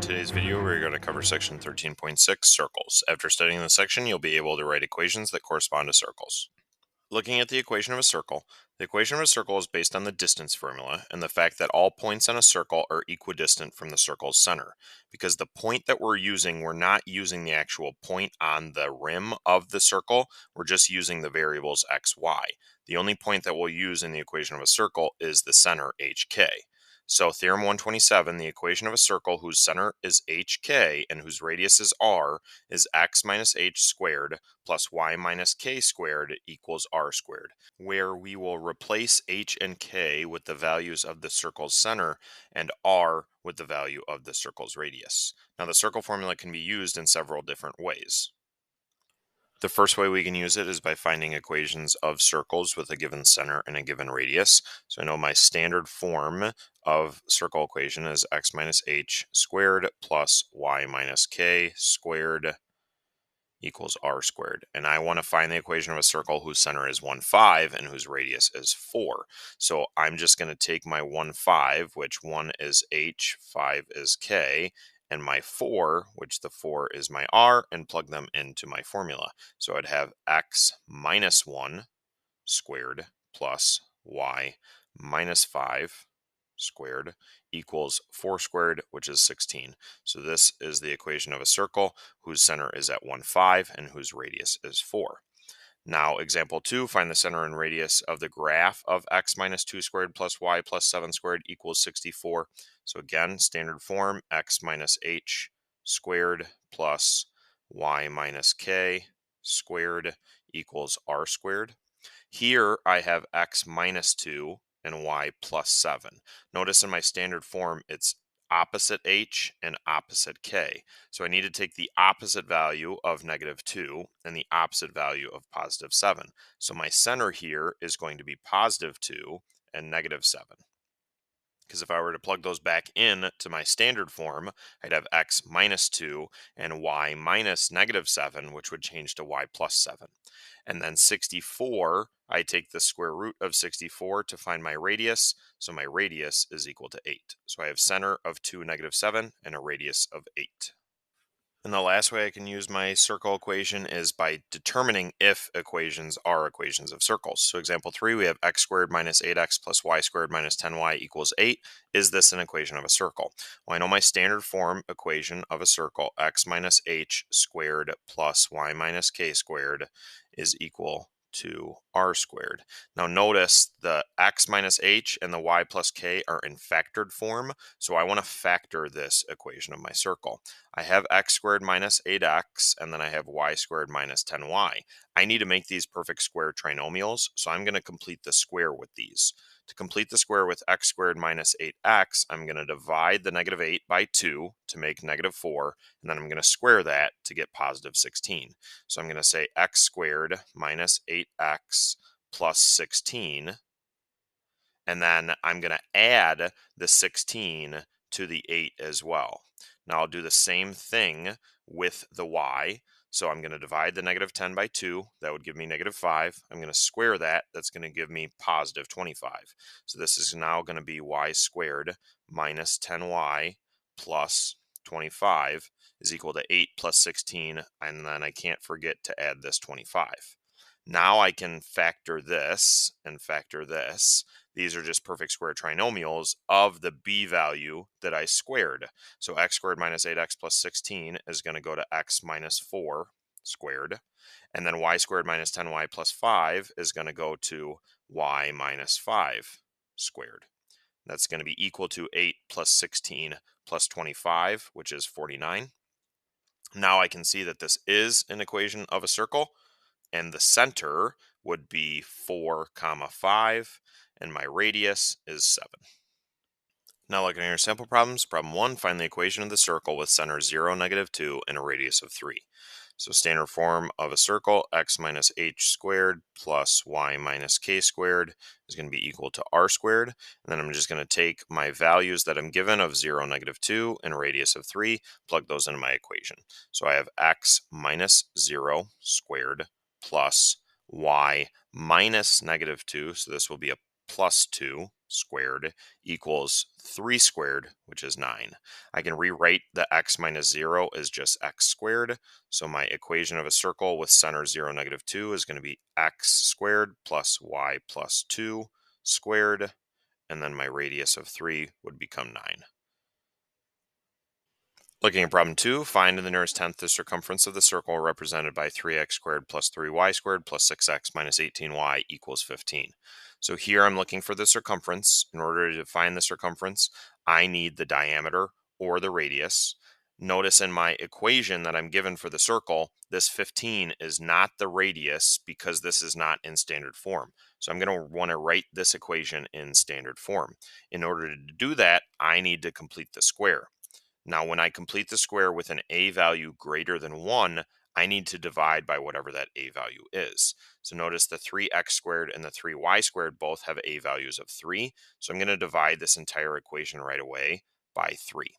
In today's video, we're going to cover section 13.6, circles. After studying the section, you'll be able to write equations that correspond to circles. Looking at the equation of a circle, the equation of a circle is based on the distance formula and the fact that all points on a circle are equidistant from the circle's center. Because the point that we're not using the actual point on the rim of the circle, we're just using the variables x, y. The only point that we'll use in the equation of a circle is the center, hk. So theorem 127, the equation of a circle whose center is hk and whose radius is r is x minus h squared plus y minus k squared equals r squared, where we will replace h and k with the values of the circle's center and r with the value of the circle's radius. Now the circle formula can be used in several different ways. The first way we can use it is by finding equations of circles with a given center and a given radius. So I know my standard form of circle equation is x minus h squared plus y minus k squared equals r squared. And I want to find the equation of a circle whose center is 1, 5 and whose radius is 4. So I'm just going to take my 1, 5, which 1 is h, 5 is k, and my 4, which the 4 is my r, and plug them into my formula. So I'd have x minus 1 squared plus y minus 5 squared equals 4 squared, which is 16. So this is the equation of a circle whose center is at 1, 5 and whose radius is 4. Now, example 2, find the center and radius of the graph of x minus 2 squared plus y plus 7 squared equals 64. So again, standard form, x minus h squared plus y minus k squared equals r squared. Here I have x minus 2 and y plus 7. Notice in my standard form, it's opposite h and opposite k. So I need to take the opposite value of negative 2 and the opposite value of positive 7. So my center here is going to be positive 2 and negative 7. Because if I were to plug those back in to my standard form, I'd have x minus 2 and y minus negative 7, which would change to y plus 7. And then 64, I take the square root of 64 to find my radius. So my radius is equal to 8. So I have center of 2, negative 7, and a radius of 8. And the last way I can use my circle equation is by determining if equations are equations of circles. So example 3, we have x squared minus 8x plus y squared minus 10y equals 8. Is this an equation of a circle? Well, I know my standard form equation of a circle, x minus h squared plus y minus k squared is equal to r squared. Now notice the x minus h and the y plus k are in factored form, so I want to factor this equation of my circle. I have x squared minus 8x, and then I have y squared minus 10y. I need to make these perfect square trinomials, so I'm going to complete the square with these. To complete the square with x squared minus 8x, I'm going to divide the negative 8 by 2 to make negative 4, and then I'm going to square that to get positive 16. So I'm going to say x squared minus 8x plus 16, and then I'm going to add the 16 to the 8 as well. Now I'll do the same thing with the y. So I'm going to divide the negative 10 by 2. That would give me negative 5. I'm going to square that. That's going to give me positive 25. So this is now going to be y squared minus 10y plus 25 is equal to 8 plus 16. And then I can't forget to add this 25. Now I can factor this and factor this. These are just perfect square trinomials of the b value that I squared. So x squared minus 8x plus 16 is going to go to x minus 4 squared. And then y squared minus 10y plus 5 is going to go to y minus 5 squared. That's going to be equal to 8 plus 16 plus 25, which is 49. Now I can see that this is an equation of a circle, and the center would be 4 comma 5, and my radius is 7. Now looking at your sample problems, problem 1, find the equation of the circle with center 0, negative 2, and a radius of 3. So standard form of a circle, x minus h squared plus y minus k squared is going to be equal to r squared. And then I'm just going to take my values that I'm given of 0, negative 2, and a radius of 3, plug those into my equation. So I have x minus 0 squared plus y minus negative 2, so this will be a plus 2 squared equals 3 squared, which is 9. I can rewrite the x minus 0 as just x squared. So my equation of a circle with center 0, -2 is going to be x squared plus y plus 2 squared. And then my radius of 3 would become 9. Looking at problem 2, find in the nearest tenth the circumference of the circle represented by 3x squared plus 3y squared plus 6x minus 18y equals 15. So here I'm looking for the circumference. In order to find the circumference, I need the diameter or the radius. Notice in my equation that I'm given for the circle, this 15 is not the radius because this is not in standard form. So I'm going to want to write this equation in standard form. In order to do that, I need to complete the square. Now, when I complete the square with an a value greater than 1, I need to divide by whatever that a value is. So notice the 3x squared and the 3y squared both have a values of 3. So I'm going to divide this entire equation right away by 3.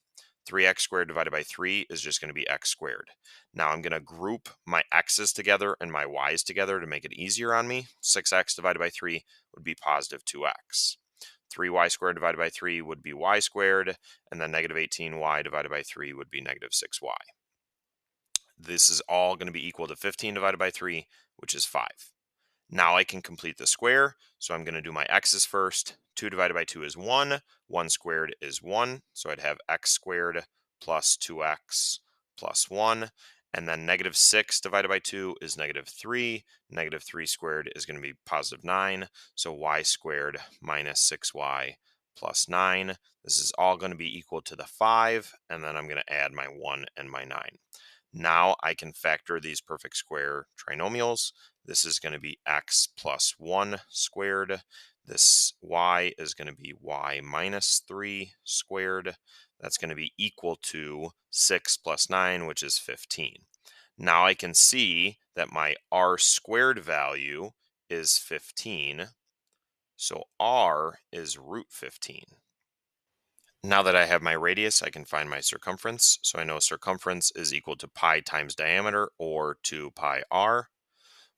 3x squared divided by 3 is just going to be x squared. Now I'm going to group my x's together and my y's together to make it easier on me. 6x divided by 3 would be positive 2x. 3y squared divided by 3 would be y squared, and then negative 18y divided by 3 would be negative 6y. This is all going to be equal to 15 divided by 3, which is 5. Now I can complete the square, so I'm going to do my x's first. 2 divided by 2 is 1. 1 squared is 1, so I'd have x squared plus 2x plus 1. And then negative 6 divided by 2 is negative 3. Negative 3 squared is going to be positive 9. So y squared minus 6y plus 9. This is all going to be equal to the 5. And then I'm going to add my 1 and my 9. Now I can factor these perfect square trinomials. This is going to be x plus 1 squared. This y is going to be y minus 3 squared. That's going to be equal to 6 plus 9, which is 15. Now I can see that my r squared value is 15. So r is root 15. Now that I have my radius, I can find my circumference. So I know circumference is equal to pi times diameter, or 2 pi r.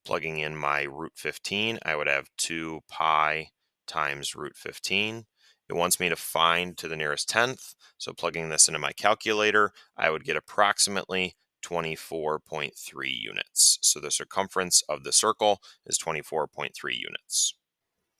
Plugging in my root 15, I would have 2 pi times root 15. It wants me to find to the nearest tenth. So plugging this into my calculator, I would get approximately 24.3 units. So the circumference of the circle is 24.3 units.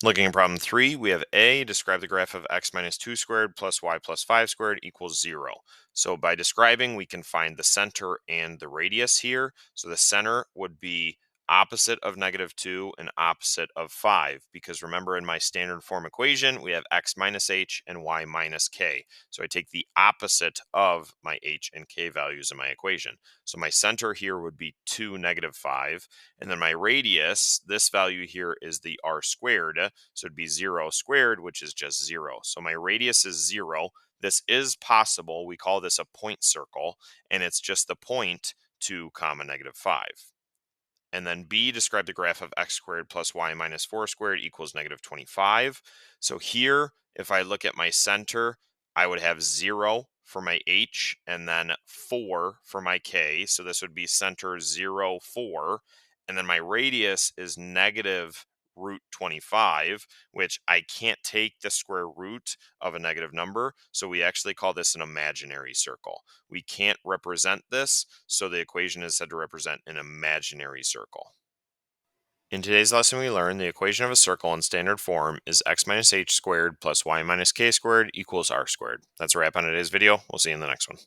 Looking at problem 3, we have A, describe the graph of x minus 2 squared plus y plus 5 squared equals 0. So by describing, we can find the center and the radius here. So the center would be opposite of negative 2 and opposite of 5, because remember in my standard form equation, we have x minus h and y minus k. So I take the opposite of my h and k values in my equation. So my center here would be 2, negative 5. And then my radius, this value here is the r squared. So it'd be 0 squared, which is just 0. So my radius is 0. This is possible. We call this a point circle, and it's just the point 2 comma negative 5. And then B, describe the graph of x squared plus y minus 4 squared equals negative 25. So here, if I look at my center, I would have 0 for my h and then 4 for my k. So this would be center 0, 4. And then my radius is negative root 25, which I can't take the square root of a negative number. So we actually call this an imaginary circle. We can't represent this, so the equation is said to represent an imaginary circle. In today's lesson, we learned the equation of a circle in standard form is x minus h squared plus y minus k squared equals r squared. That's a wrap on today's video. We'll see you in the next one.